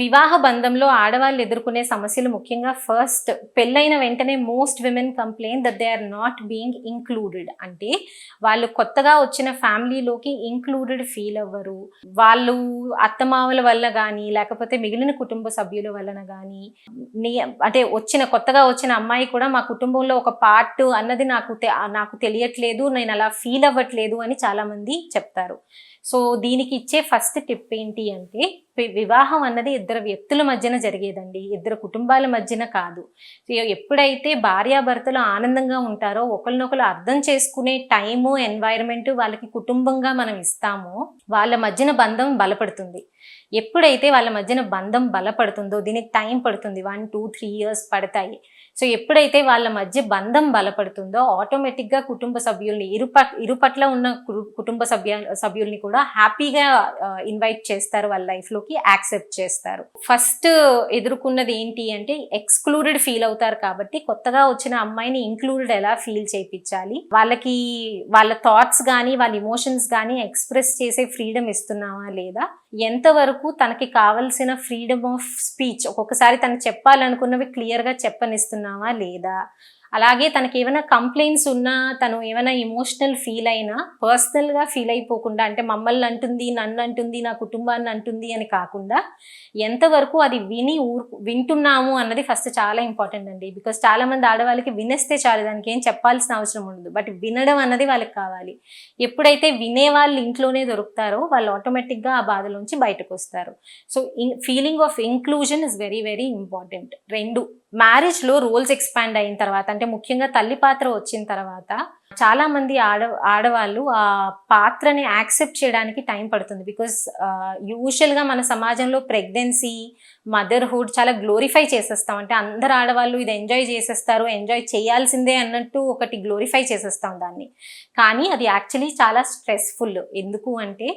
వివాహ బంధంలో ఆడవాళ్ళు ఎదుర్కొనే సమస్యలు ముఖ్యంగా ఫస్ట్ పెళ్ళైన వెంటనే most women complaint that they are not being included. అంటే వాళ్ళు కొత్తగా వచ్చిన ఫ్యామిలీలోకి ఇంక్లూడెడ్ ఫీల్ అవ్వరు. వాళ్ళు అత్తమామల వల్ల కానీ లేకపోతే మిగిలిన కుటుంబ సభ్యుల వలన కానీ అంటే కొత్తగా వచ్చిన అమ్మాయి కూడా మా కుటుంబంలో ఒక పార్ట్ అన్నది నాకు తెలియట్లేదు, నేను అలా ఫీల్ అవ్వట్లేదు అని చాలా మంది చెప్తారు. సో దీనికి ఇచ్చే ఫస్ట్ టిప్ ఏంటి అంటే, వివాహం అన్నది ఇద్దరు వ్యక్తుల మధ్యన జరిగేదండి, ఇద్దరు కుటుంబాల మధ్యన కాదు. ఎప్పుడైతే భార్యాభర్తలు ఆనందంగా ఉంటారో, ఒకరినొకరు అర్థం చేసుకునే టైము, ఎన్వైరన్మెంట్ వాళ్ళకి కుటుంబంగా మనం ఇస్తామో వాళ్ళ మధ్యన బంధం బలపడుతుంది. ఎప్పుడైతే వాళ్ళ మధ్యన బంధం బలపడుతుందో, దీనికి టైం పడుతుంది, 1, 2, 3 years పడతాయి. సో ఎప్పుడైతే వాళ్ళ మధ్య బంధం బలపడుతుందో ఆటోమేటిక్గా కుటుంబ సభ్యుల్ని ఇరుపట్ల ఉన్న కుటుంబ సభ్యుల్ని కూడా హ్యాపీగా ఇన్వైట్ చేస్తారు, వాళ్ళ లైఫ్లోకి యాక్సెప్ట్ చేస్తారు. ఫస్ట్ ఎదుర్కొన్నది ఏంటి అంటే ఎక్స్క్లూడెడ్ ఫీల్ అవుతారు. కాబట్టి కొత్తగా వచ్చిన అమ్మాయిని ఇంక్లూడెడ్ ఎలా ఫీల్ చేయించాలి, వాళ్ళకి వాళ్ళ థాట్స్ కానీ వాళ్ళ ఇమోషన్స్ కానీ ఎక్స్ప్రెస్ చేసే ఫ్రీడమ్ ఇస్తున్నావా లేదా, ఎంతవరకు తనకి కావలసిన ఫ్రీడమ్ ఆఫ్ స్పీచ్, ఒక్కొక్కసారి తను చెప్పాలనుకున్నవి క్లియర్గా చెప్పనిస్తున్నావా లేదా, అలాగే తనకి ఏమైనా కంప్లైంట్స్ ఉన్నా, తను ఏమైనా ఇమోషనల్ ఫీల్ అయినా పర్సనల్గా ఫీల్ అయిపోకుండా, అంటే మమ్మల్ని అంటుంది, నన్ను అంటుంది, నా కుటుంబాన్ని అంటుంది అని కాకుండా ఎంతవరకు అది వింటున్నాము అన్నది ఫస్ట్ చాలా ఇంపార్టెంట్ అండి. బికాస్ చాలా మంది ఆడవాళ్ళకి వినేస్తే చాలు, దానికి ఏం చెప్పాల్సిన అవసరం ఉండదు. బట్ వినడం అన్నది వాళ్ళకి కావాలి. ఎప్పుడైతే వినే వాళ్ళు ఇంట్లోనే దొరుకుతారో వాళ్ళు ఆటోమేటిక్గా ఆ బాధలోంచి బయటకు వస్తారు. So feeling of inclusion is very very important. మ్యారేజ్లో రోల్స్ ఎక్స్పాండ్ అయిన తర్వాత, అంటే ముఖ్యంగా తల్లి పాత్ర వచ్చిన తర్వాత చాలా మంది ఆడవాళ్ళు ఆ పాత్రని యాక్సెప్ట్ చేయడానికి టైం పడుతుంది. బికాస్ యూజువల్గా మన సమాజంలో ప్రెగ్నెన్సీ, మదర్హుడ్ చాలా గ్లోరిఫై చేసేస్తాం. అంటే అందరు ఆడవాళ్ళు ఇది ఎంజాయ్ చేసేస్తారు, ఎంజాయ్ చేయాల్సిందే అన్నట్టు ఒకటి గ్లోరిఫై చేసేస్తాం దాన్ని. కానీ అది యాక్చువల్లీ చాలా స్ట్రెస్ఫుల్. ఎందుకు అంటే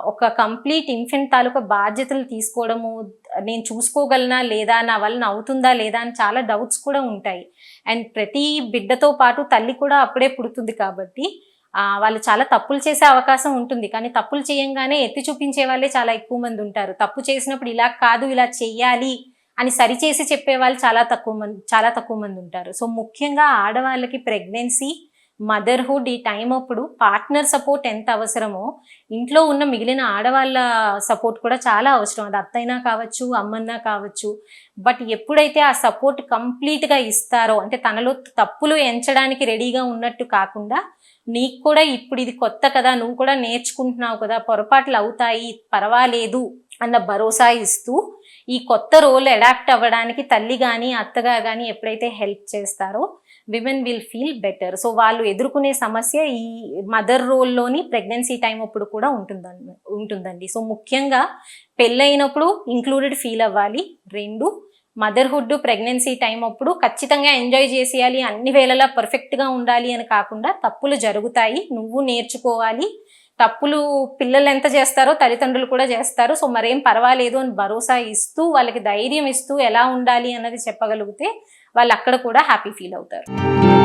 ఒక కంప్లీట్ ఇన్ఫెంట్ తాలూకా బాధ్యతలు తీసుకోవడము, నేను చూసుకోగలనా లేదా, నా వలన అవుతుందా లేదా అని చాలా డౌట్స్ కూడా ఉంటాయి. అండ్ ప్రతి బిడ్డతో పాటు తల్లి కూడా అప్పుడే పుడుతుంది కాబట్టి వాళ్ళు చాలా తప్పులు చేసే అవకాశం ఉంటుంది. కానీ తప్పులు చేయంగానే ఎత్తి చూపించే వాళ్ళే చాలా ఎక్కువ మంది ఉంటారు. తప్పు చేసినప్పుడు ఇలా కాదు, ఇలా చెయ్యాలి అని సరిచేసి చెప్పేవాళ్ళు చాలా తక్కువ మంది ఉంటారు. సో ముఖ్యంగా ఆడవాళ్ళకి ప్రెగ్నెన్సీ, మదర్హుడ్ ఈ టైం అప్పుడు పార్ట్నర్ సపోర్ట్ ఎంత అవసరమో ఇంట్లో ఉన్న మిగిలిన ఆడవాళ్ళ సపోర్ట్ కూడా చాలా అవసరం. అది అత్తైనా కావచ్చు, అమ్మన్నా కావచ్చు. బట్ ఎప్పుడైతే ఆ సపోర్ట్ కంప్లీట్గా ఇస్తారో, అంటే తనలో తప్పులు ఎంచడానికి రెడీగా ఉన్నట్టు కాకుండా, నీకు కూడా ఇప్పుడు ఇది కొత్త కదా, నువ్వు కూడా నేర్చుకుంటున్నావు కదా, పొరపాట్లు అవుతాయి, పర్వాలేదు అన్న భరోసా ఇస్తూ ఈ కొత్త రోల్ అడాప్ట్ అవ్వడానికి తల్లి కానీ అత్తగా కానీ ఎప్పుడైతే హెల్ప్ చేస్తారో women will feel better. So వాళ్ళు ఎదుర్కొనే సమస్య ఈ మదర్ రోల్లోని ప్రెగ్నెన్సీ టైం అప్పుడు కూడా ఉంటుందండి. సో ముఖ్యంగా పెళ్ళైనప్పుడు ఇంక్లూడెడ్ ఫీల్ అవ్వాలి. 2, మదర్హుడ్, ప్రెగ్నెన్సీ టైం అప్పుడు ఖచ్చితంగా ఎంజాయ్ చేసేయాలి, అన్ని వేళలా పర్ఫెక్ట్గా ఉండాలి అని కాకుండా తప్పులు జరుగుతాయి, నువ్వు నేర్చుకోవాలి. తప్పులు పిల్లలు ఎంత చేస్తారో తల్లిదండ్రులు కూడా చేస్తారు. సో మరేం పర్వాలేదు అని భరోసా ఇస్తూ, వాళ్ళకి ధైర్యం ఇస్తూ ఎలా ఉండాలి అన్నది చెప్పగలిగితే వాళ్ళు అక్కడ కూడా హ్యాపీ ఫీల్ అవుతారు.